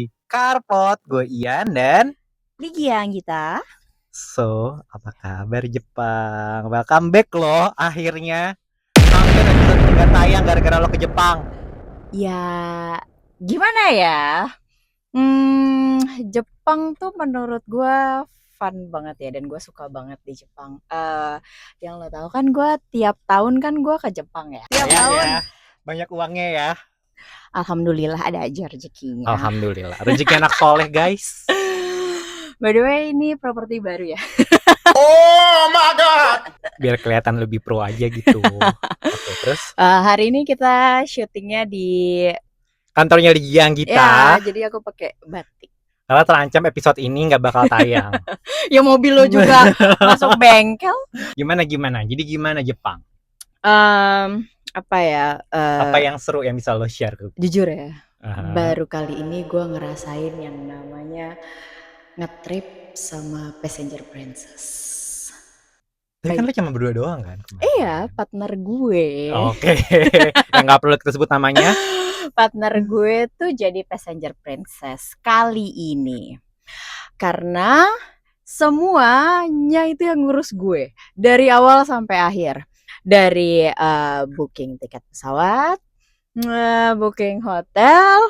di Karpot. Gue Ian dan Ligia Anggita. So, apa kabar Jepang? Welcome back loh akhirnya. Hampir episode 3 tayang gara-gara lo ke Jepang. Ya, gimana ya? Jepang tuh menurut gue fun banget ya, dan gue suka banget di Jepang. Yang lo tahu kan gue tiap tahun kan gue ke Jepang ya. Tiap tahun. Ya. Banyak uangnya ya. Alhamdulillah ada aja rezekinya. Alhamdulillah. Rezeki anak soleh guys. By the way, ini properti baru ya. Oh my god. Biar kelihatan lebih pro aja gitu. Oke, terus Hari ini kita syutingnya di kantornya Ligia Anggita. Ya, jadi aku pakai batik. Karena terancam episode ini nggak bakal tayang. Ya mobil lo juga masuk bengkel. Gimana? Jadi gimana Jepang? Apa ya? Apa yang seru yang bisa lo share ke? Jujur ya, baru kali ini gue ngerasain yang namanya ngetrip sama Passenger Princess. Tapi kan lo cuma berdua doang kan? Iya, partner gue. Oke. Yang nggak perlu kita sebut namanya. Partner gue tuh jadi Passenger Princess kali ini. Karena semuanya itu yang ngurus gue dari awal sampai akhir. Dari booking tiket pesawat, booking hotel,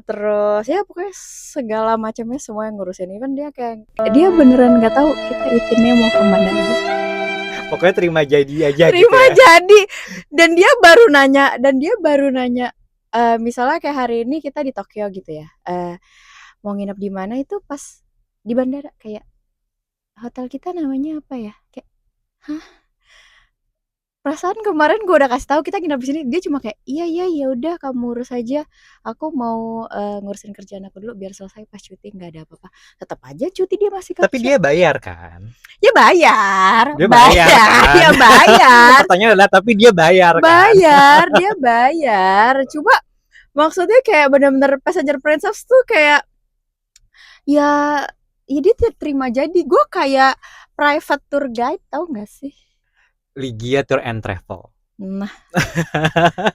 terus ya pokoknya segala macamnya semua yang ngurusin. Even dia kayak dia beneran nggak tahu kita izinnya mau kemana aja. Pokoknya terima jadi aja. Terima gitu ya. jadi. Dan dia baru nanya. Misalnya kayak hari ini kita di Tokyo gitu ya. Mau nginep di mana itu pas di bandara, kayak hotel kita namanya apa ya? Kayak hah? Perasaan kemarin gue udah kasih tahu kita nginep di sini, dia cuma kayak iya ya udah kamu urus aja, aku mau ngurusin kerjaan aku dulu biar selesai, pas cuti nggak ada apa-apa. Tetap aja cuti dia masih kerja. Tapi dia bayar kan? Ya bayar. Dia bayar kan? Ya bayar. Pertanyaannya adalah tapi dia bayar kan? Dia bayar. Cuma maksudnya kayak benar-benar Passenger Princess tuh kayak ya dia terima jadi. Gue kayak private tour guide, tau nggak sih? Ligia Tour and Travel. Nah,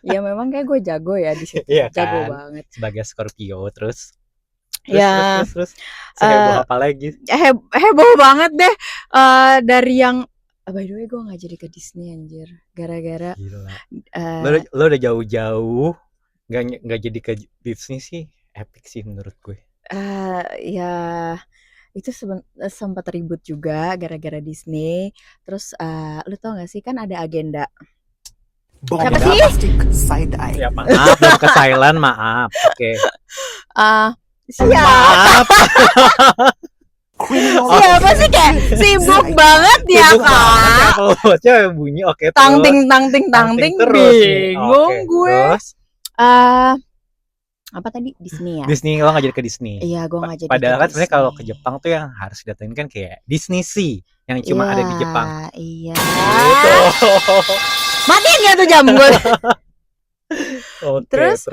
ya memang kayak gue jago ya di situ. Iya Jago kan? banget. Sebagai Scorpio terus heboh apa lagi? Heboh banget deh. Dari yang by the way gue nggak jadi ke Disney anjir, gara-gara gila. Lo udah jauh-jauh nggak jadi ke Disney sih, epic sih menurut gue. Ya itu sempat ribut juga gara-gara Disney. Terus lu tau gak sih kan ada agenda. Siapa sih? Side eye. Ya maaf, belum ke Thailand, maaf. Oke. Siapa? Siapa sih kayak sibuk banget ya kak? Coba bunyi oke. Tang ting terus. Bingung gue. Terus apa tadi? Disney ya? Disney, lo nggak jadi ke Disney. Iya, gue nggak jadi. Padahal kan sebenarnya kalau ke Jepang tuh yang harus didatengin kan kayak Disney Sea yang cuma ada di Jepang. Iya. Gitu. Matiin nggak tuh jam gue? Oke, terus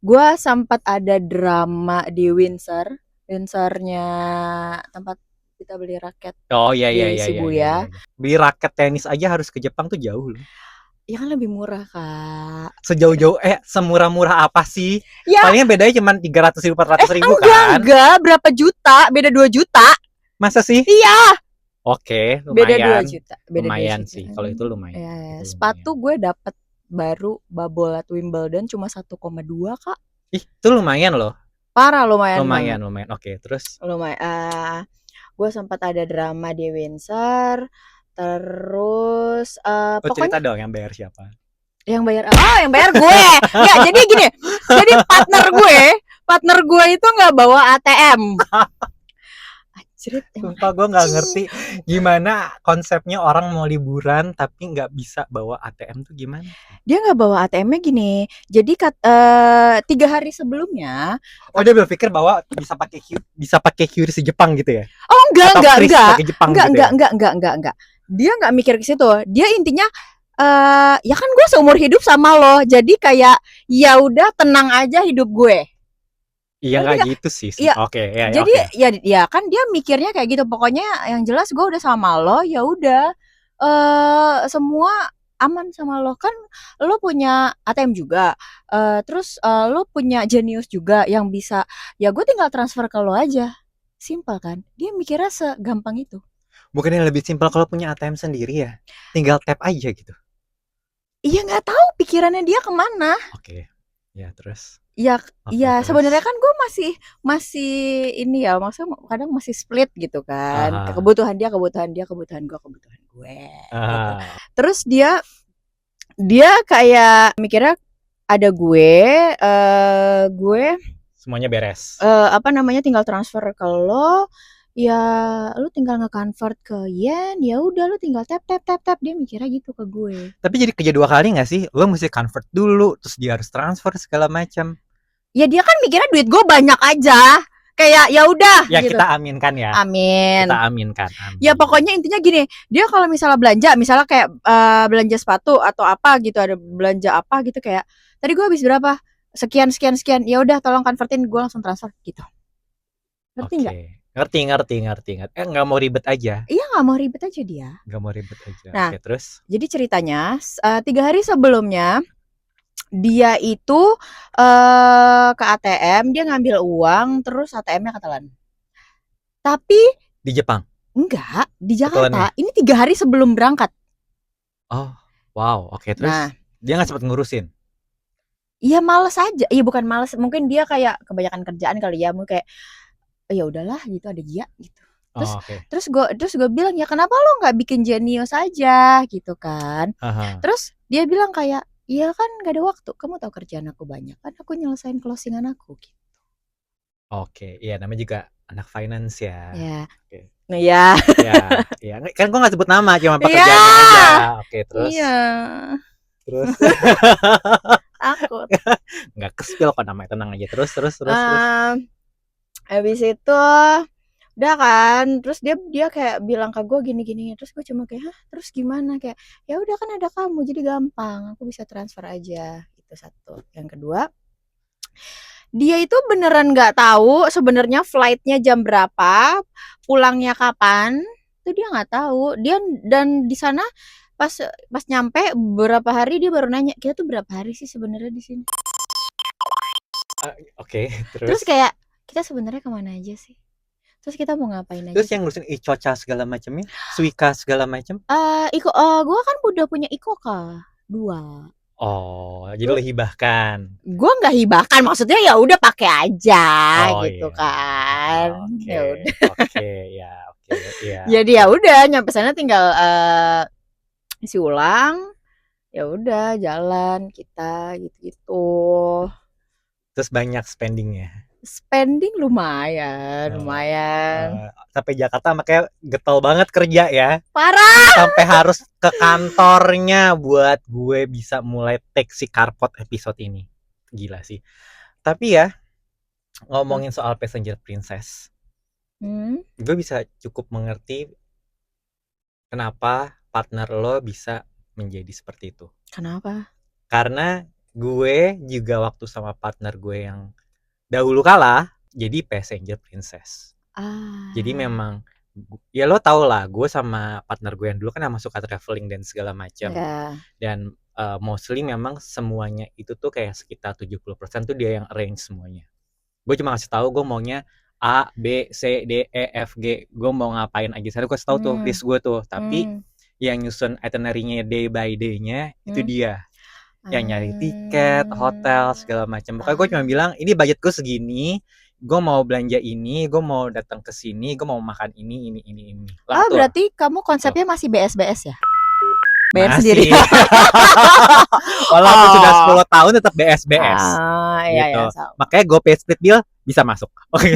gue sempat ada drama di Windsornya tempat kita beli raket. Oh iya. Shibuya. Beli raket tenis aja harus ke Jepang tuh jauh loh. Ya kan lebih murah kak. Sejauh-jauh semurah-murah apa sih? Ya. Palingnya bedanya cuma 300.000 400.000 kan? Enggak, berapa juta? Beda 2 juta. Masa sih? Iya. Oke, lumayan. Beda 2 juta. Lumayan sih, kalau itu lumayan. Ya, sepatu gue dapat baru bubble at Wimbledon cuma 1,2 kak. Ih, itu lumayan loh. Parah, lumayan. Oke, terus? Lumayan. Gue sempat ada drama di Windsor. Terus pokoknya cerita dong yang bayar siapa? Yang bayar yang bayar gue. Ya, jadi gini. Jadi partner gue itu nggak bawa ATM. Sumpah gue nggak ngerti gimana konsepnya orang mau liburan tapi nggak bisa bawa ATM tuh gimana? Dia nggak bawa ATM-nya gini. Jadi 3 hari sebelumnya. Oh, dia berpikir bahwa bisa pakai QRIS Jepang gitu ya? Oh enggak. Enggak. Dia nggak mikir ke situ. Dia intinya ya kan gue seumur hidup sama lo. Jadi kayak ya udah tenang aja hidup gue. Iya nggak gitu sih. Iya. Oke. Ya, jadi ya kan dia mikirnya kayak gitu. Pokoknya yang jelas gue udah sama lo. Ya udah semua aman sama lo kan, lo punya ATM juga, terus lo punya Genius juga yang bisa, ya gue tinggal transfer ke lo aja, simpel kan? Dia mikirnya segampang itu. Bukannya lebih simpel kalau punya ATM sendiri ya? Tinggal tap aja gitu. Iya nggak tahu pikirannya dia kemana. Oke. Ya, terus. Ya, Oke, ya terus. sebenarnya kan gue masih masih ini ya, maksudnya kadang masih split gitu kan. Aha. Kebutuhan dia, kebutuhan dia, kebutuhan gue gitu. Ah, Terus dia kayak mikirnya ada gue semuanya beres. apa namanya tinggal transfer ke lo, ya lu tinggal nge-convert ke yen, ya udah lu tinggal tap tap tap tap, dia mikirnya gitu ke gue. Tapi jadi kerja 2 kali nggak sih? Lo mesti convert dulu, terus dia harus transfer segala macam. Ya dia kan mikirnya duit gue banyak aja. Kayak ya udah Ya gitu. kita aminkan ya. Amin. Kita aminkan. Amin. Ya pokoknya intinya gini, dia kalau misalnya belanja, misalnya kayak belanja sepatu atau apa gitu, ada belanja apa gitu kayak tadi gue habis berapa? Sekian sekian sekian. Ya udah tolong convertin, gue langsung transfer gitu. Ngerti nggak? Oke. Ngerti. Nggak mau ribet aja. Iya nggak mau ribet aja dia. Nggak mau ribet aja. Nah, Oke, terus? jadi ceritanya 3 hari sebelumnya dia itu ke ATM, dia ngambil uang, terus ATM-nya ketelan. Tapi Di Jepang? enggak, di Jakarta. Ketelannya? Ini 3 hari sebelum berangkat. Oh, wow. Oke, terus? Nah, Dia nggak sempat ngurusin? iya males aja. Iya bukan males, mungkin dia kayak kebanyakan kerjaan kali ya, mungkin kayak ya udahlah gitu, ada dia gitu. Terus Oh, oke. terus gue bilang, "Ya kenapa lo nggak bikin Genius aja?" gitu kan. Aha. Terus dia bilang kayak, "Iya kan gak ada waktu. Kamu tahu kerjaan aku banyak kan, aku nyelesain closingan aku." Gitu. Oke, iya namanya juga anak finance ya. Ya. Oke. Nah, ya. Ya. Kan gue nggak sebut nama, cuma Iya. pekerjaannya aja. Oke, terus? Iya. Terus? Takut. Nggak ke-spill kok namanya, tenang aja. Terus. Habis itu udah kan, terus dia kayak bilang ke gue gini-gini, terus gue cuma kayak, hah, terus gimana, kayak ya udah kan ada kamu jadi gampang, aku bisa transfer aja. Itu satu. Yang kedua, dia itu beneran nggak tahu sebenarnya flightnya jam berapa, pulangnya kapan, itu dia nggak tahu. Dia dan di sana pas pas nyampe berapa hari dia baru nanya, kita tuh berapa hari sih sebenarnya di sini. Oke, Terus terus? kayak kita sebenarnya kemana aja sih? Terus kita mau ngapain aja Terus sih? yang ngurusin Icoca segala macamnya, Suika segala macam? Gue kan udah punya Ikoka 2. Oh, jadi Terus lo hibahkan. gue nggak hibahkan, maksudnya ya udah pakai aja Oh gitu iya. kan. Oke. Ya udah. Oke, ya, oke, ya. Jadi ya udah nyampe sana tinggal isi ulang. Ya udah jalan kita gitu-gitu. Terus banyak spendingnya. Spending lumayan. Sampai Jakarta makanya getol banget kerja ya. Parah. Sampai harus ke kantornya buat gue bisa mulai take si Carpot episode ini. Gila sih. Tapi ya, ngomongin soal Passenger Princess, gue bisa cukup mengerti kenapa partner lo bisa menjadi seperti itu. Kenapa? Karena gue juga waktu sama partner gue yang dahulu kala jadi Passenger Princess. Jadi memang ya lo tau lah, gue sama partner gue yang dulu kan emang suka traveling dan segala macam. Yeah. Dan mostly memang semuanya itu tuh kayak sekitar 70% tuh dia yang arrange semuanya. Gue cuma ngasih tahu gue maunya A, B, C, D, E, F, G. Gue mau ngapain aja. Saya gue kasih tahu tuh list gue tuh. Tapi yang nyusun itinerary-nya day by day-nya itu dia. Yang nyari tiket, hotel, segala macam. Pokoknya gue cuma bilang, ini budget gue segini. Gue mau belanja ini, gue mau datang ke sini, gue mau makan ini. Lah, berarti kamu konsepnya masih BS ya? Bayar masih sendiri. Walaupun sudah 10 tahun tetap BS. Iya, gitu. ya, Makanya GoPay split bill bisa masuk. Oke.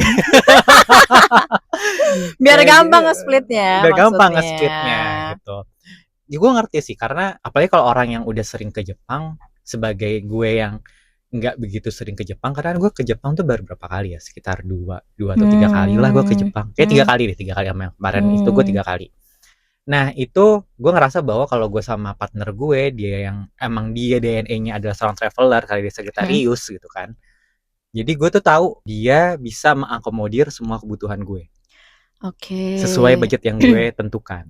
Biar gampang nge-splitnya. Biar gampang nge-splitnya gitu. Ya, gue ngerti sih, karena apalagi kalau orang yang udah sering ke Jepang, sebagai gue yang nggak begitu sering ke Jepang, karena gue ke Jepang tuh baru berapa kali ya, sekitar 2 atau 3 kali lah gue ke Jepang. Kayak 3 kali sama yang kemarin itu gue 3 kali. Nah itu gue ngerasa bahwa kalau gue sama partner gue, dia yang emang dia DNA-nya adalah seorang traveler, kali dia Sagittarius gitu kan. Jadi gue tuh tahu dia bisa mengakomodir semua kebutuhan gue. Oke. Sesuai budget yang gue tentukan.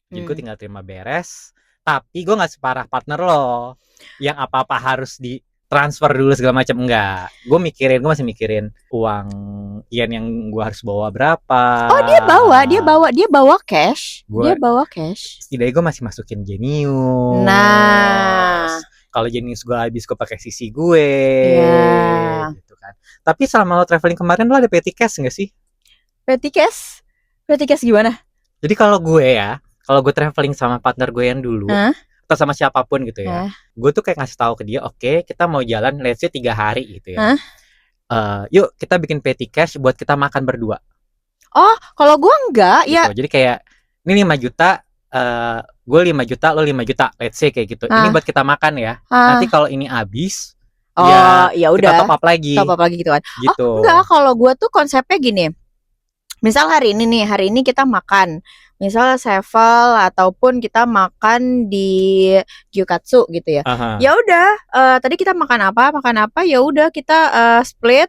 Jadi gue tinggal terima beres. Tapi gue nggak separah partner lo yang apa-apa harus ditransfer dulu segala macam, enggak. Gue masih mikirin uang yen yang gue harus bawa berapa. Oh, dia bawa cash. Dia bawa cash. Setidaknya gue masih masukin Genius. Nah, kalau Genius gue habis, gue pakai sisi gue. Iya. Gitu kan. Tapi selama lo traveling kemarin lo ada petty cash nggak sih? Petty cash gimana? Jadi kalau gue traveling sama partner gue yang dulu, atau sama siapapun gitu ya, gue tuh kayak ngasih tahu ke dia, oke, kita mau jalan let's say 3 hari gitu ya. Yuk kita bikin petty cash buat kita makan berdua. Oh, kalau gue enggak gitu. ya. Jadi kayak ini 5 juta, gue 5 juta, lo 5 juta, let's say kayak gitu. Ini buat kita makan ya. Nanti kalau ini habis, ya udah kita top up lagi gitu kan. Gitu. Oh, enggak, kalau gue tuh konsepnya gini. Misal hari ini kita makan, misal Sevel ataupun kita makan di Gyukatsu gitu ya. Ya udah, tadi kita makan apa, ya udah kita split.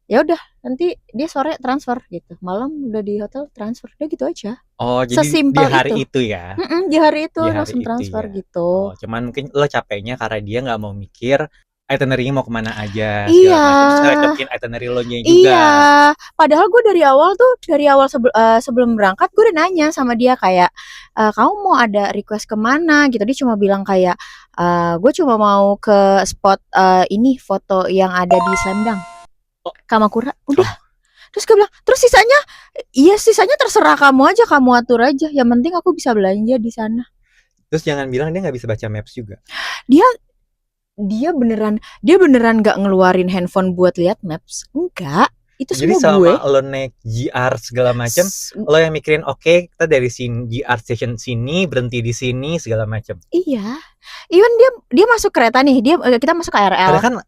Ya udah, nanti dia sore transfer gitu. Malam udah di hotel transfer, udah gitu aja. Oh, jadi sesimpel di hari itu ya. Di hari itu langsung transfer ya. Gitu. Oh, cuman mungkin lo capeknya karena dia nggak mau mikir itinerary mau kemana aja. Iya. Terus ngeledekin itinerary lo nya juga. Iya. Padahal gue dari awal sebelum berangkat gue udah nanya sama dia kayak, kamu mau ada request kemana gitu. Dia cuma bilang kayak, gue cuma mau ke spot ini foto yang ada di Slamdang, Kamakura. Udah. Terus gue bilang, terus sisanya terserah kamu aja, kamu atur aja. Yang penting aku bisa belanja di sana. Terus jangan bilang dia nggak bisa baca maps juga. Dia beneran nggak ngeluarin handphone buat lihat maps. Enggak, itu jadi semua gue. Jadi sama lo naik GR segala macam, lo yang mikirin oke, kita dari sini GR station sini berhenti di sini segala macam. Iya. Even dia masuk kereta nih, kita masuk KRL. Karena kan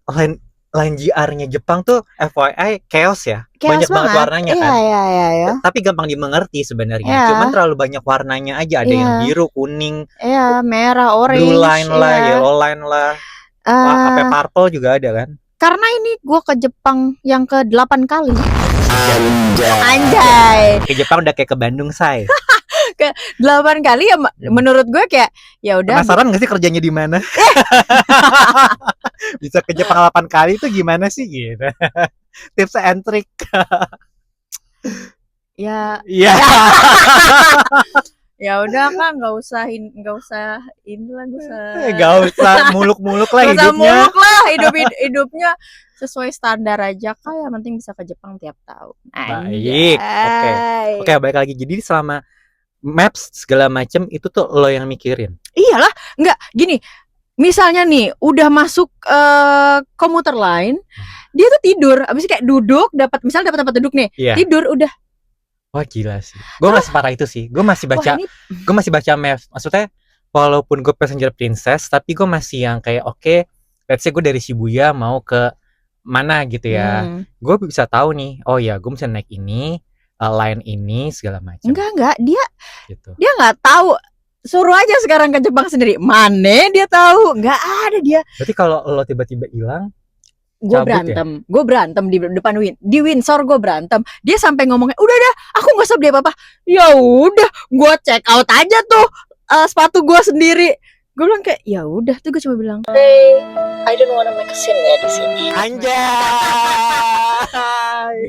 line GR-nya Jepang tuh FYI chaos ya. Banyak banget warnanya kan. Iya. Tapi gampang dimengerti sebenarnya. Cuman terlalu banyak warnanya aja. Ada yang biru, kuning, merah, orange, blue line lah, yellow line lah. Sampai purple juga ada kan. Karena ini gue ke Jepang yang ke-8 kali. Anjay. Ke Jepang udah kayak ke Bandung, say. Ke 8 kali ya, menurut gue kayak ya udah. Penasaran gak sih kerjanya di mana? Bisa ke Jepang 8 kali itu gimana sih gitu. Tips and trick. Ya. Ya udah kan, nggak usah muluk-muluk lah hidupnya sesuai standar aja kak. Yang penting bisa ke Jepang tiap tahun. Baik, oke, balik lagi. Jadi selama maps segala macam itu tuh lo yang mikirin? Iyalah, nggak gini. Misalnya nih udah masuk komuter lain, dia tuh tidur, abis kayak duduk, dapat tempat duduk nih, tidur udah. Wah gila sih. Gue masih parah itu sih. Gue masih baca maps. Maksudnya walaupun gue passenger princess, tapi gue masih yang kayak oke, let's say gue dari Shibuya mau ke mana gitu ya. Gue bisa tahu nih, oh ya gue bisa naik ini, line ini segala macam. Enggak, dia nggak tahu. Suruh aja sekarang ke Jepang sendiri. Mana dia tahu? Nggak ada dia. Berarti kalau lo tiba-tiba hilang, gue berantem di depan di Windsor. Gue berantem, dia sampai ngomongnya udah aku nggak usah beli apa-apa. Ya udah, gue check out aja tuh sepatu gue sendiri. Gue bilang kayak ya udah tuh, gue cuma bilang, hey, I don't wanna make a scene ya di sini. Anjay.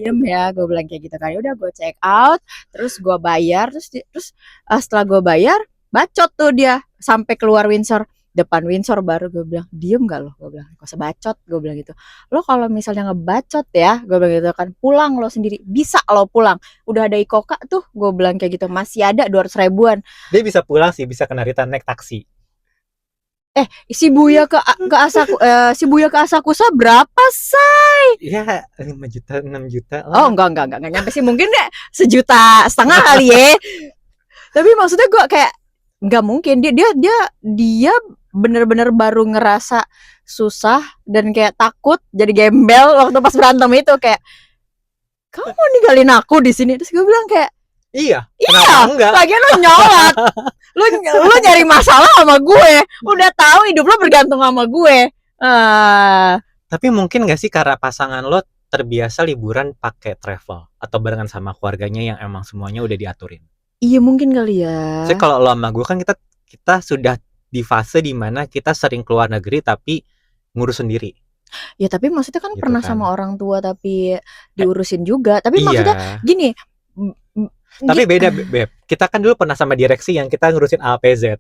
Diem ya, gue bilang kayak gitu kan. Udah gue check out, terus gue bayar, terus setelah gue bayar, bacot tuh dia sampai keluar Windsor. Depan Windsor baru gue bilang, diem gak lo? Gue bilang, kok sebacot? Gue bilang gitu. Lo kalau misalnya ngebacot ya, gue bilang gitu kan, pulang lo sendiri. Bisa lo pulang. Udah ada Ikoka tuh, gue bilang kayak gitu. Masih ada 200 ribuan. Dia bisa pulang sih, bisa ke Narita naik taksi. Shibuya ke Asakusa berapa, say? Ya 5 juta, 6 juta lah. Oh enggak nyampe sih. Mungkin deh 1,5 juta kali ya. Tapi maksudnya gue kayak nggak mungkin. Dia bener-bener baru ngerasa susah dan kayak takut, jadi gembel waktu pas berantem itu kayak, kamu mau ninggalin aku di sini? Terus gue bilang kayak, iya, enggak? Lagian lo nyolot, lo nyari masalah sama gue, udah tahu hidup lo bergantung sama gue. Tapi mungkin nggak sih karena pasangan lo terbiasa liburan pakai travel atau barengan sama keluarganya yang emang semuanya udah diaturin? Iya mungkin kali ya. Saya kalau lo sama gue kan kita sudah di fase dimana kita sering keluar negeri tapi ngurus sendiri. Ya tapi maksudnya kan Gitu pernah kan. sama orang tua tapi diurusin juga. Tapi maksudnya Iya. gini, Tapi beda, Beb. Kita kan dulu pernah sama direksi yang kita ngurusin APZ.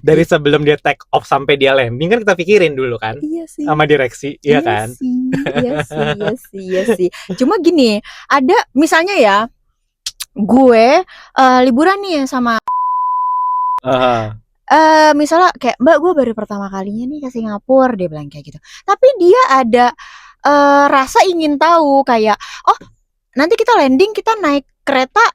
Dari sebelum dia take off sampai dia landing kan kita pikirin dulu kan. Iya sih. Sama direksi, iya kan? Iya sih. Cuma gini, ada misalnya ya, gue liburan nih sama misalnya kayak Mbak, gue baru pertama kalinya nih ke Singapura, dia bilang kayak gitu. Tapi dia ada rasa ingin tahu kayak, oh nanti kita landing, kita naik kereta,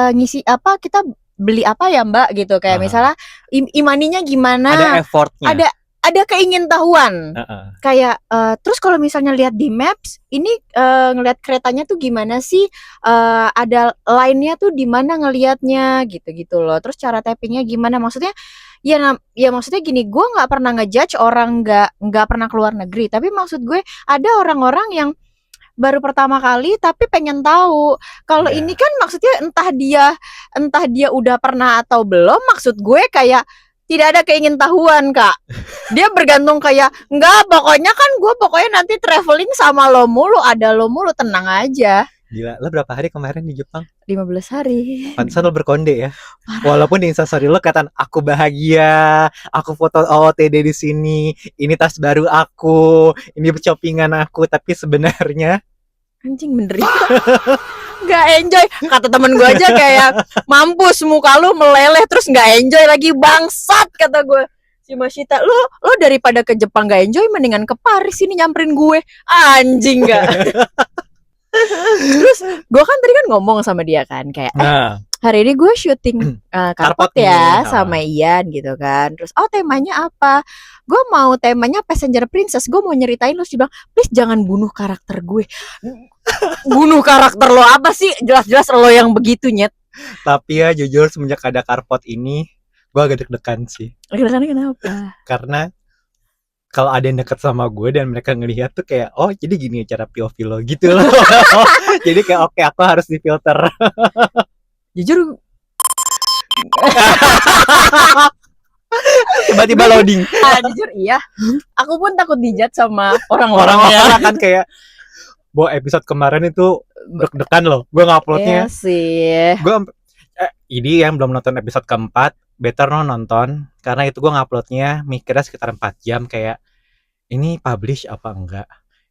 ngisi apa, kita beli apa ya Mbak gitu. Kayak misalnya imaninya gimana, ada effortnya, ada keingintahuan. Kayak terus kalau misalnya lihat di maps ini, ngelihat keretanya tuh gimana sih, ada line-nya tuh di mana ngelihatnya gitu loh. Terus cara tappingnya gimana, maksudnya ya maksudnya gini, gue nggak pernah ngejudge orang nggak pernah keluar negeri, tapi maksud gue ada orang-orang yang baru pertama kali tapi pengen tahu. Kalau ini kan maksudnya entah dia udah pernah atau belum, maksud gue kayak tidak ada keingintahuan Kak. Dia bergantung kayak enggak, pokoknya kan gue nanti traveling sama lo mulu, ada lo mulu, tenang aja. Gila, lo berapa hari kemarin di Jepang? 15 hari. Pantesan lo berkonde ya. Walaupun di Instastory lo kataan aku bahagia, aku foto OOTD di sini, ini tas baru aku, ini shoppingan aku, tapi sebenarnya anjing menderita. Gak enjoy. Kata temen gue aja kayak, mampus muka lu meleleh terus gak enjoy lagi, bangsat kata gue. Si Masita, lo daripada ke Jepang gak enjoy, mendingan ke Paris ini nyamperin gue. Anjing gak. Terus gue kan tadi kan ngomong sama dia kan kayak hari ini gue syuting karpot ya sama Ian gitu kan. Terus temanya apa? Gue mau temanya Passenger Princess. Gue mau nyeritain, lo sih bilang please jangan bunuh karakter gue. Bunuh karakter lo apa sih? Jelas-jelas lo yang begitu nyet. Tapi ya jujur semenjak ada karpot ini gue agak deg-degan sih. Deg-degannya kenapa? Karena kalau ada yang deket sama gue dan mereka ngelihat tuh kayak, oh jadi gini cara POV lo gitu loh. Jadi kayak oke, aku harus difilter. Jujur tiba-tiba loading. Jujur iya, aku pun takut dijat sama orang-orang ya kan. Kayak bahwa episode kemarin itu deg-degan loh. Gue nguploadnya. Iya sih. Gue ini yang belum nonton episode keempat, better nonton, karena itu gue nguploadnya mikirnya sekitar 4 jam kayak ini publish apa enggak,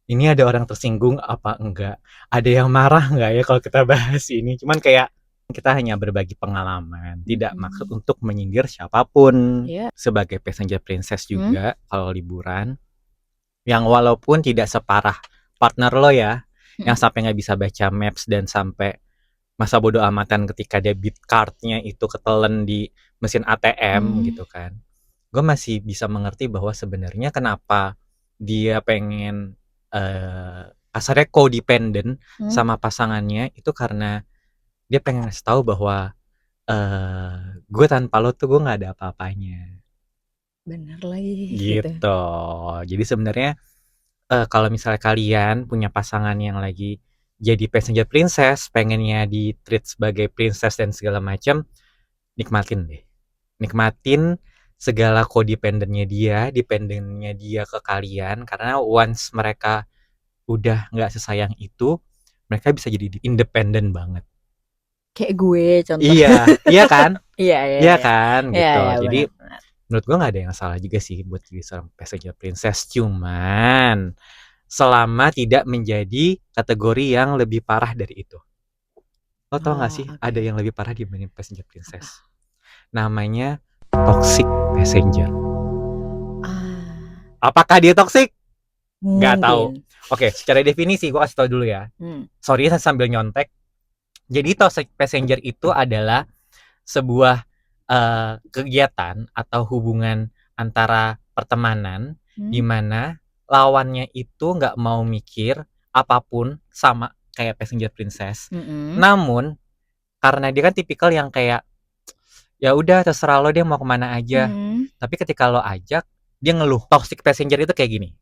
ini ada orang tersinggung apa enggak, ada yang marah enggak ya kalau kita bahas ini. Cuman kayak kita hanya berbagi pengalaman, tidak maksud untuk menyindir siapapun. Sebagai Passenger Princess juga kalau liburan, yang walaupun tidak separah partner lo ya, yang sampai nggak bisa baca maps dan sampai masa bodoh amatan ketika debit cardnya itu ketelen di mesin ATM gitu kan. Gue masih bisa mengerti bahwa sebenarnya kenapa dia pengen kasarnya codependent sama pasangannya itu karena dia pengen ngasih tahu bahwa gue tanpa lo tuh gue nggak ada apa-apanya. Bener lagi gitu. Jadi sebenarnya kalau misalnya kalian punya pasangan yang lagi jadi Passenger Princess, pengennya di treat sebagai princess dan segala macam, nikmatin deh. Nikmatin segala codependennya dia, dependennya dia ke kalian, karena once mereka udah nggak sesayang itu, mereka bisa jadi independen banget. Kayak gue contohnya. Iya kan? Iya kan gitu. Iya, jadi benar. Menurut gue nggak ada yang salah juga sih buat jadi seorang Passenger Princess, cuman selama tidak menjadi kategori yang lebih parah dari itu. Lo tau gak sih ada yang lebih parah dibanding Passenger Princess? Namanya toxic passenger. Apakah dia toxic? Gak tahu. Oke, secara definisi gue kasih tau dulu ya. Sorry sambil nyontek. Jadi toxic passenger itu adalah sebuah kegiatan atau hubungan antara pertemanan di mana lawannya itu nggak mau mikir apapun sama kayak Passenger Princess. Namun karena dia kan tipikal yang kayak ya udah terserah lo dia mau kemana aja. Tapi ketika lo ajak dia ngeluh. Toxic passenger itu kayak gini.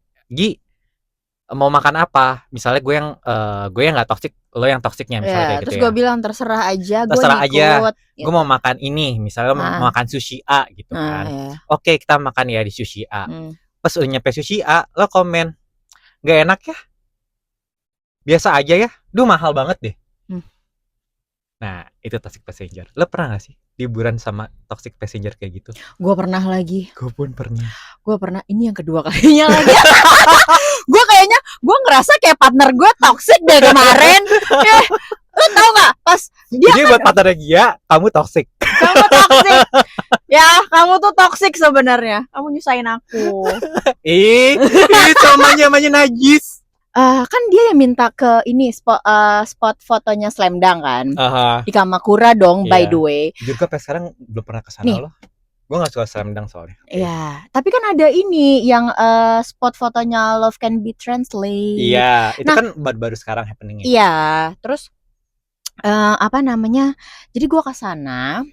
mau makan apa, misalnya gue yang nggak toxic, lo yang toksiknya misalnya Ya, kayak gitu terus ya. gue bilang terserah aja, gue Terserah aja, ngikut gue mau gitu. makan ini, misalnya mau Ah, makan sushi A gitu kan. ya. Oke, kita makan ya di sushi A. Hmm. Pas udah nyampe sushi A, lo komen, nggak enak ya, biasa aja ya, duh mahal banget deh. Hmm. Nah, itu toxic passenger. Lo pernah gak sih liburan sama toxic passenger kayak gitu? Gue pernah lagi. Gue pun pernah. Gue pernah, ini yang kedua kalinya lagi. Gue kayaknya, gue ngerasa kayak partner gue toxic deh kemarin. Lo tau gak, pas dia Jadi buat partner Gia, kamu toxic. kamu toxic. Ya, kamu tuh toxic sebenarnya. Kamu nyusahin aku. Namanya najis. Kan dia yang minta ke ini spot fotonya Slam Dunk kan. Di Kamakura dong, by the way. Jujur gue sampai sekarang belum pernah kesana Nih. loh. Gue gak suka Slam Dunk soalnya. Iya, tapi kan ada ini yang spot fotonya Love Can Be Translate. Iya, itu kan baru-baru sekarang happeningnya. Iya, terus apa namanya? Jadi gue ke sana.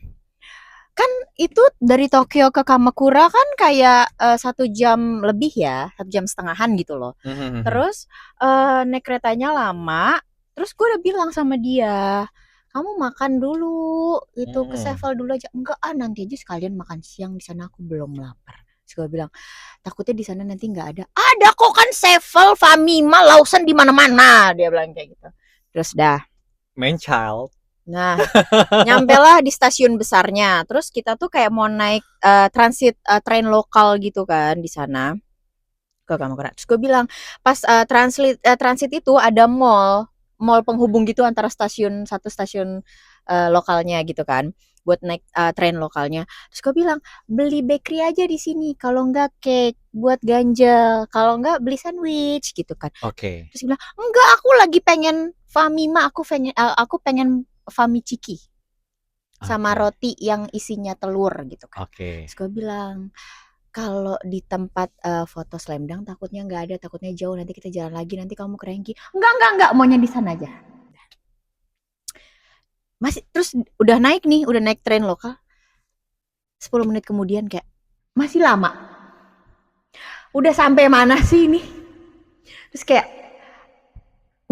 Kan itu dari Tokyo ke Kamakura kan kayak 1 jam lebih ya, 1 jam setengahan gitu loh. Terus naik keretanya lama, terus gue udah bilang sama dia, kamu makan dulu, itu ke Sevel dulu aja. Enggak nanti aja sekalian makan siang di sana, aku belum lapar. Terus gue bilang, takutnya di sana nanti nggak ada. Ada kok kan Sevel, Famima, Lawson di mana-mana, dia bilang kayak gitu. Terus dah. Main child. Nah, nyampelah di stasiun besarnya. Terus kita tuh kayak mau naik transit train lokal gitu kan di sana ke Kamakura. Terus gue bilang pas transit itu ada mall penghubung gitu antara satu stasiun lokalnya gitu kan buat naik train lokalnya. Terus gue bilang beli bakery aja di sini. Kalau enggak cake buat ganjel. Kalau enggak beli sandwich gitu kan. Oke. Terus bilang enggak, aku lagi pengen Famima, aku pengen famiciki sama roti yang isinya telur gitu kan. Terus gue bilang kalau di tempat foto Slam Dunk takutnya nggak ada, takutnya jauh, nanti kita jalan lagi, nanti kamu kerengki. Enggak, maunya di sana aja. Masih terus udah naik train lokal. 10 menit kemudian kayak masih lama. Udah sampai mana sih ini? Terus kayak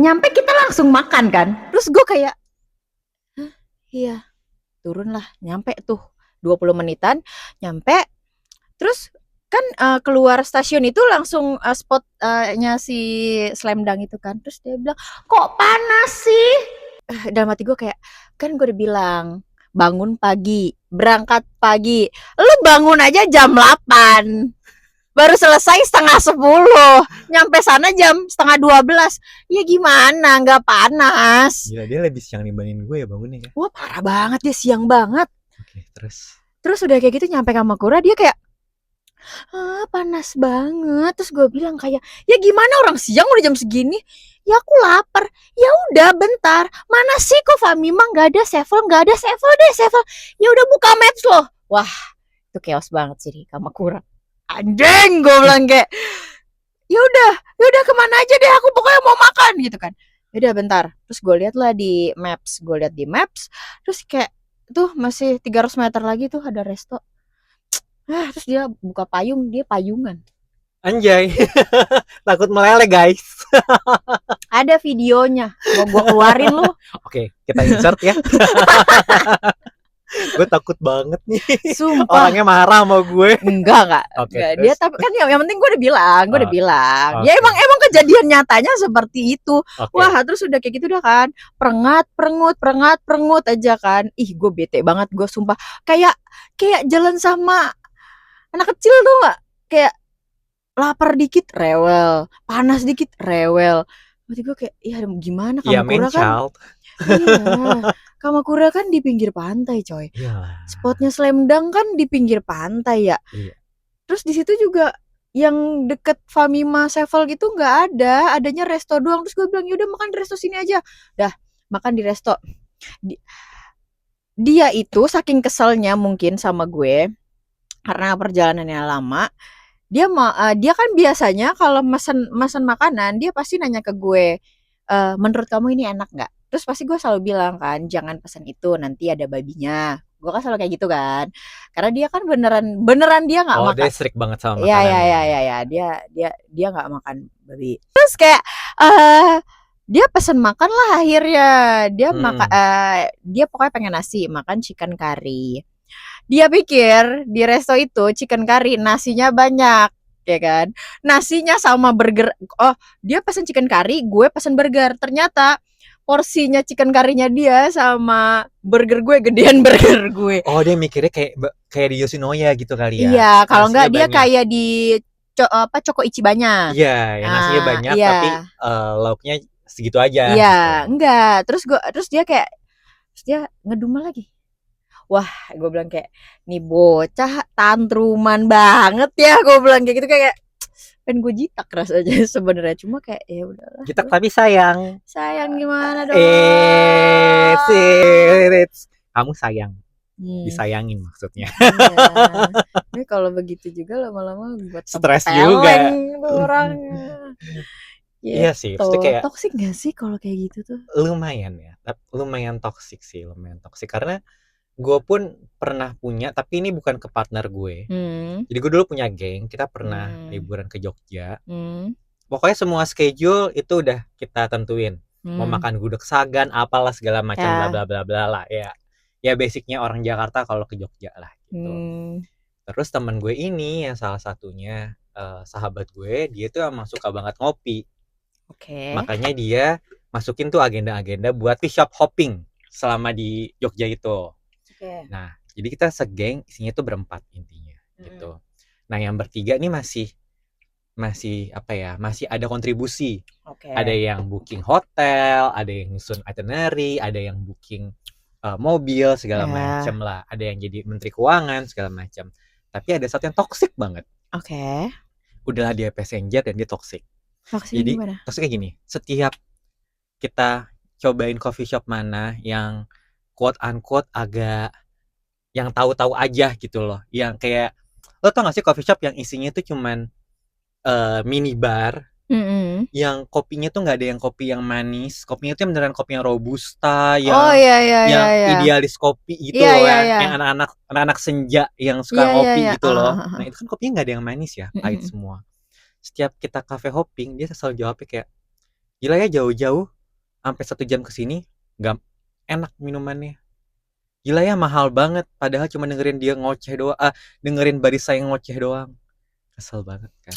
nyampe kita langsung makan kan. Terus gue kayak iya, turun lah, nyampe tuh 20 menitan, nyampe, terus kan keluar stasiun itu langsung spotnya si Slam Dunk itu kan, terus dia bilang, kok panas sih? Dalam hati gue kayak, kan gue udah bilang, bangun pagi, berangkat pagi, lu bangun aja jam 8, baru selesai 9:30, nyampe sana jam 11:30. Ya gimana, nggak panas. Gila, dia lebih siang dibandingin gue ya bangunnya ya. Wah parah banget, dia siang banget. Oke, terus udah kayak gitu nyampe Kamakura dia kayak panas banget. Terus gue bilang kayak, ya gimana orang siang udah jam segini? Ya aku lapar. Ya udah bentar, mana sih kok Famima nggak ada Sevel deh Sevel. Ya udah buka maps loh. Wah itu chaos banget sih di Kamakura. Anjing, gue bilang kayak ya udah kemana aja deh, aku pokoknya mau makan gitu kan. Ya udah bentar, terus gue lihat di maps, terus kayak tuh masih 300 meter lagi tuh ada resto. Terus dia buka payung, dia payungan. Anjay, takut meleleh guys. Ada videonya, mau gue keluarin lu. Oke, kita insert ya. Gue takut banget nih. Sumpah. Orangnya marah sama gue. Enggak. Okay, dia tapi kan yang penting gue udah bilang. Okay. Ya emang kejadian nyatanya seperti itu. Okay. Wah, terus udah kayak gitu udah kan. Perengut aja kan. Ih, gue bete banget, gue sumpah. Kayak jalan sama anak kecil tuh gak? Kayak lapar dikit rewel, panas dikit rewel. Berarti gue kayak, ya gimana Kamakura kan? Iya, Kamakura kan di pinggir pantai coy. Iyalah. Spotnya Slam Dunk kan di pinggir pantai ya. Iya. Terus di situ juga yang deket Famima Sevel gitu nggak ada, adanya resto doang. Terus gue bilang yaudah makan di resto sini aja. Dah makan di resto. Dia itu saking keselnya mungkin sama gue karena perjalanannya lama. Dia kan biasanya kalau mesen makanan dia pasti nanya ke gue, menurut kamu ini enak nggak? Terus pasti gue selalu bilang kan jangan pesan itu nanti ada babinya. gue kan selalu kayak gitu kan, karena dia kan beneran dia nggak Oh, dia makan. strict banget sama Ya makanan ya ya. ya ya ya, dia nggak makan babi. Terus kayak eh dia pesen makan lah akhirnya. Dia pokoknya pengen nasi, makan chicken curry. Dia pikir di resto itu chicken curry nasinya banyak, ya kan? Nasinya sama burger. Oh, dia pesen chicken curry, gue pesen burger. Ternyata porsinya chicken curry-nya dia sama burger gue gedean burger gue. Oh, dia mikirnya kayak di Yoshinoya gitu kali ya. Iya, kalau Nasinya enggak dia banyak. kayak di Choco Ichibanya. Iya, yang nasinya Ah, banyak tapi iya. lauknya segitu aja Iya, gitu. enggak. Terus dia ngedumel lagi. Wah, gue bilang kayak, nih bocah tantruman banget ya, gue bilang kayak gitu, kayak pengen gue jitak rasanya sebenarnya, cuma kayak ya udahlah, Jitak tapi sayang. sayang gimana dong. It's kamu sayang, Hmm, disayangin maksudnya. iya. Ini kalau begitu juga lama-lama gue Stres tempeleng juga. tuh orang. Iya sih, Gitu. pasti kayak Toksik gak sih kalau kayak gitu tuh? lumayan ya, lumayan toksik sih, lumayan toksik karena gue pun pernah punya, tapi ini bukan ke partner gue. Hmm. Jadi gue dulu punya geng, kita pernah Hmm. liburan ke Jogja. Hmm. Pokoknya semua schedule itu udah kita tentuin. Mau Hmm. makan gudeg Sagan, apalah segala macam bla Ya. bla bla bla lah ya. Ya basicnya orang Jakarta kalau ke Jogja lah gitu. Hmm. Terus temen gue ini yang salah satunya sahabat gue, dia tuh emang suka banget ngopi. Oke. Makanya dia masukin tuh agenda-agenda buat coffee shop hopping selama di Jogja itu. Oke. Nah, jadi kita segeng isinya tuh berempat intinya gitu. Nah, yang bertiga nih masih apa ya? Masih ada kontribusi. Oke. Ada yang booking hotel, ada yang nyusun itinerary, ada yang booking mobil segala Ya. macam lah. Ada yang jadi menteri keuangan segala macam. Tapi ada satu yang toksik banget. Oke. Udahlah dia passenger dan dia toksik. Toksik Jadi gimana? toksik kayak gini. Setiap kita cobain coffee shop mana yang quote unquote agak yang tahu-tahu aja gitu loh, yang kayak lo tau gak sih coffee shop yang isinya tuh cuman mini bar, yang kopinya tuh nggak ada yang kopi yang manis, kopinya tuh beneran kopi yang robusta, Oh yang iya. idealis kopi gitu Iya, loh iya, ya, iya. yang anak-anak senja yang suka Iya, iya, ngopi iya. gitu loh. Nah itu kan kopinya nggak ada yang manis ya, pahit Mm-mm. semua. Setiap kita cafe hopping dia selalu jawabnya kayak, gila ya jauh-jauh sampai 1 jam kesini nggak enak minumannya. Gila ya mahal banget, padahal cuma dengerin dia ngoceh doang, dengerin barista yang ngoceh doang. Kesel banget kan.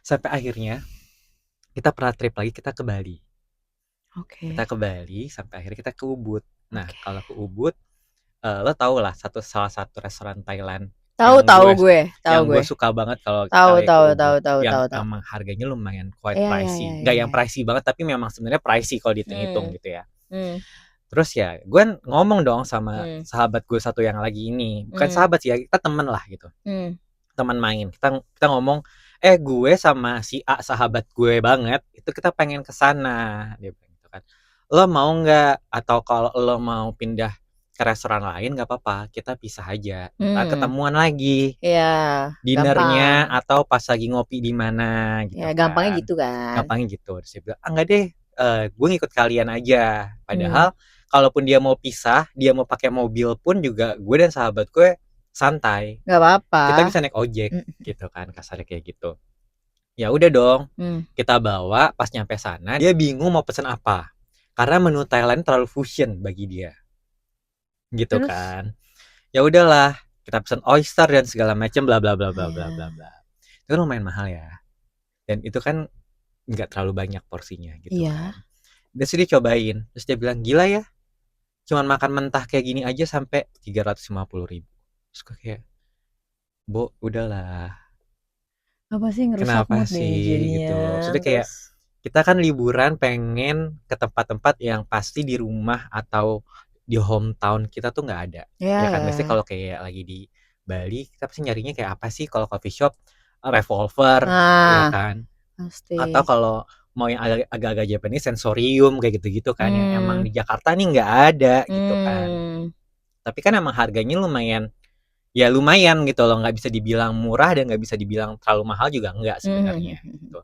Sampai akhirnya kita pernah trip lagi, kita ke Bali. Oke. Kita ke Bali sampai akhirnya kita ke Ubud. Nah, Oke. kalau ke Ubud, lo tau lah salah satu restoran Thailand Tahu yang gue gue. suka banget kalau kita Tahu, lagi ke Ubud, tahu. yang emang harganya lumayan quite Iya, pricey. Gak yang pricey banget, tapi memang sebenarnya pricey kalau dihitung gitu ya. Terus ya gue ngomong dong sama sahabat gue satu yang lagi ini, bukan sahabat sih ya, kita temen lah gitu, teman main. Kita ngomong, gue sama si A sahabat gue banget itu kita pengen kesana, dia bilang gitu kan. Lo mau nggak? Atau kalau lo mau pindah ke restoran lain nggak apa-apa, kita pisah aja, ntar ketemuan lagi Iya. dinernya atau pas lagi ngopi di mana gitu Ya, kan. gampangnya gitu kan. Gampangnya gitu. Terus dia bilang, enggak deh, gue ngikut kalian aja. Padahal kalaupun dia mau pisah, dia mau pakai mobil pun juga gue dan sahabat gue santai. Gak apa-apa. Kita bisa naik ojek gitu kan, kasarnya kayak gitu. Ya udah dong, kita bawa. Pas nyampe sana dia bingung mau pesen apa, karena menu Thailand terlalu fusion bagi dia gitu. Terus? Kan ya udahlah, kita pesen oyster dan segala macam bla bla bla bla bla bla bla. Itu kan lumayan mahal ya, dan itu kan nggak terlalu banyak porsinya gitu kan. Terus dia cobain, terus dia bilang, gila ya, cuman makan mentah kayak gini aja sampai 350.000. Terus gue kayak, Bo, udahlah. Apa sih ngerusak Kenapa mood sih jadinya? gitu? Maksudnya kayak kita kan liburan pengen ke tempat-tempat yang pasti di rumah atau di hometown kita tuh nggak ada. Ya kan, biasanya kalau kayak lagi di Bali kita pasti nyarinya kayak apa sih? Kalau coffee shop, Revolver, ya kan. Pasti. Atau kalau mau yang agak-agak Japanese, Sensorium kayak gitu-gitu kan, yang emang di Jakarta nih nggak ada gitu kan. Tapi kan emang harganya lumayan gitu loh, nggak bisa dibilang murah dan nggak bisa dibilang terlalu mahal juga nggak sebenarnya gitu.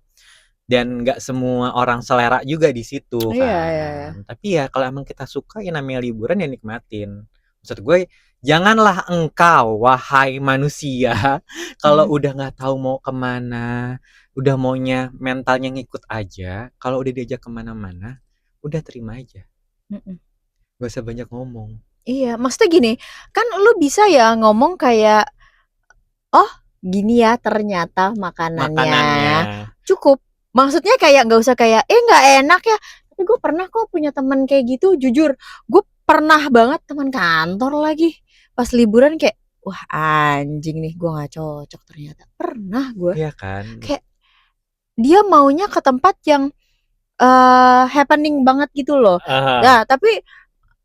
Dan nggak semua orang selera juga di situ kan. Tapi ya kalau emang kita suka, ya namanya liburan ya nikmatin. Maksud gue Janganlah engkau, wahai manusia, kalau Hmm. udah nggak tahu mau kemana, udah maunya mentalnya ngikut aja, kalau udah diajak kemana-mana, udah terima aja. Mm-mm. Gak usah banyak ngomong. Iya, maksudnya gini, kan lu bisa ya ngomong kayak, oh gini ya ternyata makanannya. Makanannya. Cukup. Maksudnya kayak nggak usah kayak, nggak enak ya. Tapi gue pernah kok punya teman kayak gitu, jujur. Gue pernah banget teman kantor lagi. Pas liburan kayak, wah anjing nih gue nggak cocok ternyata. Pernah gue. Iya kan? Kayak dia maunya ke tempat yang happening banget gitu loh. Aha. Nah, tapi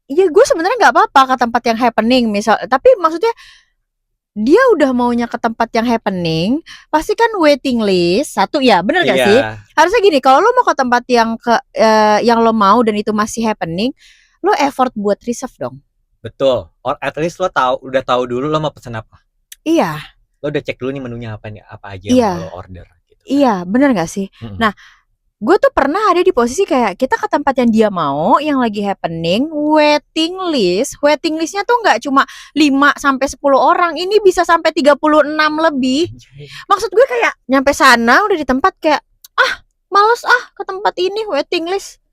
ya gue sebenarnya nggak apa-apa ke tempat yang happening misal, tapi maksudnya dia udah maunya ke tempat yang happening, pasti kan waiting list satu ya, bener gak sih? Iya, Harusnya gini, kalau lo mau ke tempat yang yang lo mau dan itu masih happening, lo effort buat reserve dong. betul. Or at least lo udah tahu dulu lo mau pesen apa. Iya, Lo udah cek dulu nih menunya apa nih, apa aja yang mau lo iya, order gitu kan. iya, bener gak sih? Mm-mm. Nah, gue tuh pernah ada di posisi kayak kita ke tempat yang dia mau, yang lagi happening, waiting listnya tuh nggak cuma 5 sampai 10 orang, ini bisa sampai 36 lebih. Anjay. Maksud gue kayak nyampe sana udah di tempat kayak, ah males ke tempat ini waiting list,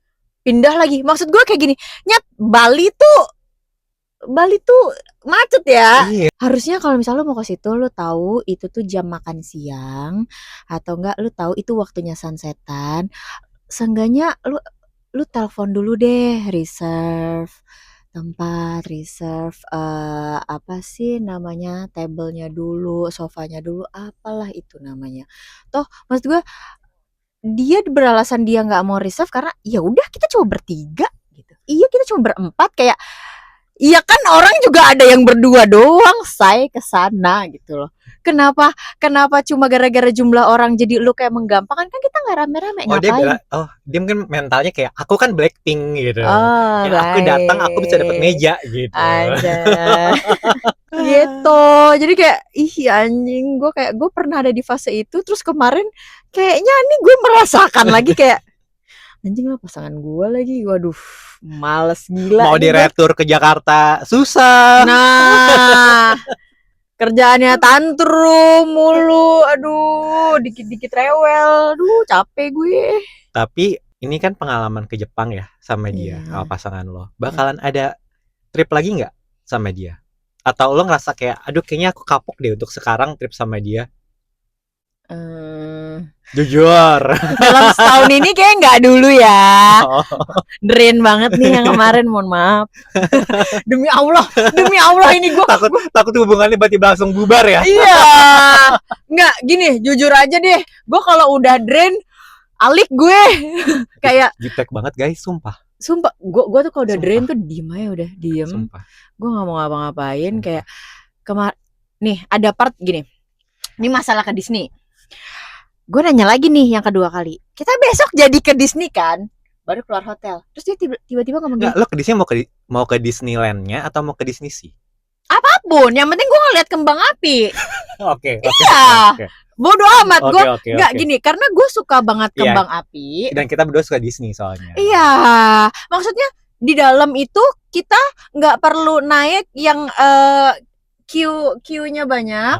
pindah lagi. Maksud gue kayak gini, nyet Bali tuh macet ya. Iya. Harusnya kalau misalnya lu mau ke situ lu tahu itu tuh jam makan siang atau enggak lu tahu itu waktunya sunsetan. Seenggaknya lu telepon dulu deh, reserve tempat, reserve apa sih namanya, tablenya dulu, sofanya dulu, apalah itu namanya. Toh maksud gue dia beralasan dia nggak mau reserve karena ya udah kita cuma bertiga gitu. Iya kita cuma berempat kayak, iya kan orang juga ada yang berdua doang, say ke sana gitu loh. Kenapa kenapa cuma gara-gara jumlah orang jadi lu kayak menggampangkan, kan kita nggak rame-rame Oh dia ngapain? bela, oh dia mungkin mentalnya kayak aku kan Blackpink gitu. Oh, Ya aku datang aku bisa dapat right. meja gitu. Ada. Gitu. Jadi kayak ih anjing, gue pernah ada di fase itu, terus kemarin kayaknya nih gue merasakan lagi kayak anjing lah pasangan gue lagi. Waduh, males gila Mau nih gue. diretur ke Jakarta susah. Nah, kerjaannya tantrum mulu. Aduh, dikit-dikit rewel. Aduh, capek gue. Tapi ini kan pengalaman ke Jepang ya sama dia, sama Iya. pasangan lo. Bakalan ada trip lagi nggak sama dia? Atau lo ngerasa kayak, aduh kayaknya aku kapok deh untuk sekarang trip sama dia? Eh, Jujur. dalam setahun ini kayak nggak dulu ya. Oh, Drain banget nih yang kemarin, mohon maaf. Demi Allah ini gue. takut hubungannya tiba-tiba langsung bubar ya. Iya. Nggak, gini, jujur aja deh. Gue kalau udah drain, alik gue. Kayak, Jutek banget guys, sumpah. sumpah, gue tuh kalau udah drain Sumpah. tuh diem aja udah, diem. Sumpah. Gue nggak mau ngapa-ngapain. Sumpah. Kayak nih ada part gini. Ini masalah ke Disney. Gue nanya lagi nih yang kedua kali. Kita besok jadi ke Disney kan? Baru keluar hotel. Terus dia tiba-tiba ngomong gini. Nggak, lo ke Disney mau ke Disneyland-nya atau mau ke Disney Sea? Apapun, yang penting gue ngeliat kembang api. Oke. Iya. Bodoh amat. Gue Oke. nggak gini, karena gue suka banget Iya. kembang api. Dan kita berdua suka Disney soalnya. Iya, maksudnya di dalam itu kita nggak perlu naik yang queue-nya banyak,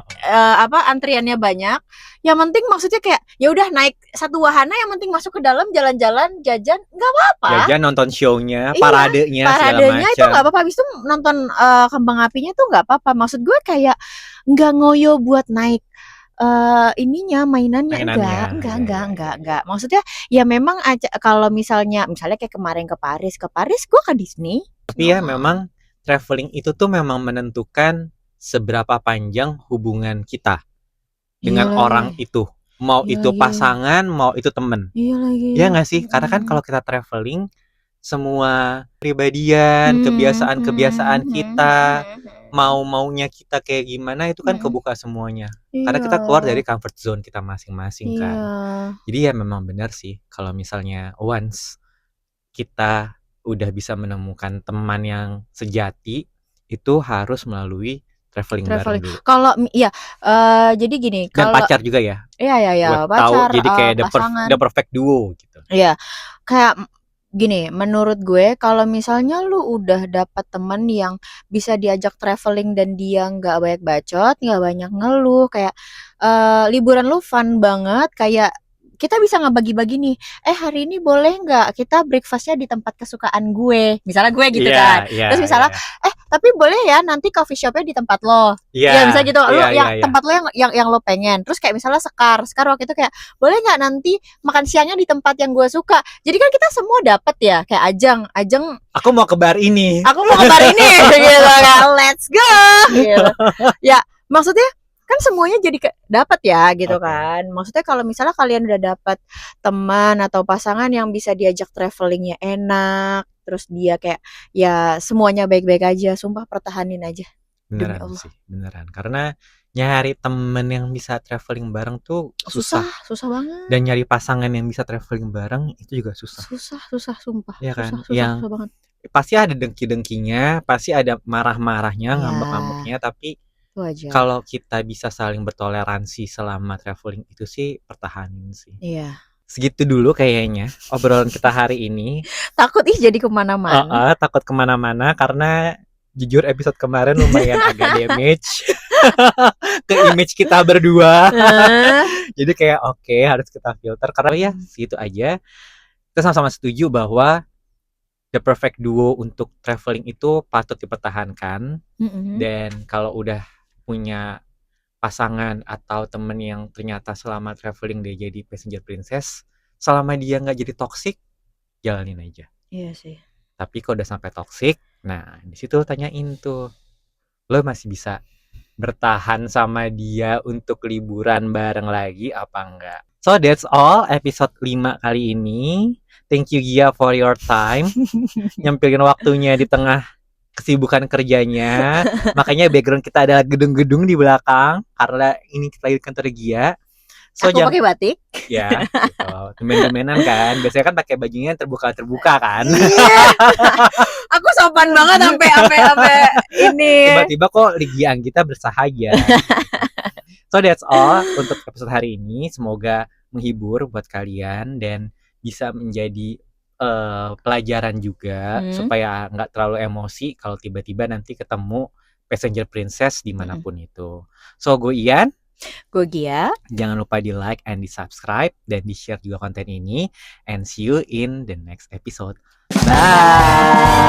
antriannya banyak. Yang penting maksudnya kayak ya udah naik satu wahana, yang penting masuk ke dalam, jalan-jalan, jajan, nggak apa-apa. Jajan, nonton show-nya, Iya, paradenya segala paradenya itu macam. nggak apa-apa. Habis itu nonton kembang apinya tuh nggak apa-apa. Maksud gue kayak nggak ngoyo buat naik ininya, mainannya. Enggak. Maksudnya ya memang kalau misalnya kayak kemarin ke Paris gue ke Disney. Tapi ya memang traveling itu tuh memang menentukan seberapa panjang hubungan kita dengan Iya orang lagi. itu. Mau Iya itu lagi. pasangan, mau itu temen. Iya lagi. Iya nggak sih? Karena kan kalau kita traveling, semua pribadian, kebiasaan-kebiasaan kita, mau-maunya kita kayak gimana itu kan kebuka semuanya. Karena kita keluar dari comfort zone kita masing-masing kan. Iya. Jadi ya memang benar sih kalau misalnya once kita udah bisa menemukan teman yang sejati, itu harus melalui traveling bareng dulu. Kalau iya, jadi gini, Dan kalau pacar juga ya. iya, Buat tahu pacar, jadi kayak pasangan. the perfect duo gitu. Iya, kayak Gini, menurut gue kalau misalnya lu udah dapat temen yang bisa diajak traveling dan dia nggak banyak bacot, nggak banyak ngeluh, kayak liburan lu fun banget, kayak kita bisa ngebagi-bagi nih, hari ini boleh nggak kita breakfastnya di tempat kesukaan gue, misalnya gue gitu Iya, kan. iya, Terus iya. misalnya, tapi boleh ya nanti coffee shopnya di tempat lo. Iya, Ya bisa gitu, iya, lu iya, yang iya. tempat lo yang lo pengen. Terus kayak misalnya Sekar waktu itu kayak boleh nggak nanti makan siangnya di tempat yang gue suka. Jadi kan kita semua dapet ya, kayak Ajeng Aku mau ke bar ini. aku mau ke bar ini gitu kan, let's go gitu. Ya maksudnya kan semuanya jadi dapat ya gitu Oke. kan. Maksudnya kalau misalnya kalian udah dapat teman atau pasangan yang bisa diajak travelingnya enak, terus dia kayak ya semuanya baik-baik aja, sumpah pertahanin aja demi Beneran Allah. sih, beneran. Karena nyari temen yang bisa traveling bareng tuh susah. Susah banget. Dan nyari pasangan yang bisa traveling bareng itu juga susah. Susah sumpah, Ya kan? susah Yang banget. pasti ada dengki-dengkinya, pasti ada marah-marahnya, Ya, ngambek-ngambeknya, tapi itu wajar. kalau kita bisa saling bertoleransi selama traveling itu sih pertahanin sih. Iya. Segitu dulu kayaknya obrolan kita hari ini. Takut jadi kemana-mana. Takut kemana-mana karena jujur episode kemarin lumayan agak damage ke image kita berdua. Jadi kayak oke, harus kita filter karena ya segitu aja. Kita sama-sama setuju bahwa the perfect duo untuk traveling itu patut dipertahankan. Dan kalau udah punya pasangan atau temen yang ternyata selama traveling dia jadi passenger princess, selama dia nggak jadi toxic, jalanin aja. Iya sih. Tapi kalau udah sampai toxic, nah di situ tanyain tuh, lo masih bisa bertahan sama dia untuk liburan bareng lagi apa enggak? So that's all episode 5 kali ini. Thank you Gia for your time. Nyempilin waktunya di tengah kesibukan kerjanya. Makanya background kita adalah gedung-gedung di belakang karena ini kita lagi di kantor Gia. So Aku pakai batik. Ya, gitu. Temen-temenan kan. Biasanya kan pakai bajunya yang terbuka-terbuka kan. Iya. Aku sopan banget sampai ini. Tiba-tiba kok Ligia Anggita bersahaja. So that's all untuk episode hari ini. Semoga menghibur buat kalian dan bisa menjadi pelajaran juga supaya nggak terlalu emosi kalau tiba-tiba nanti ketemu passenger princess dimanapun itu. So gue Ian. Gue Gia. Jangan lupa di like and di subscribe dan di share juga konten ini. And see you in the next episode. Bye.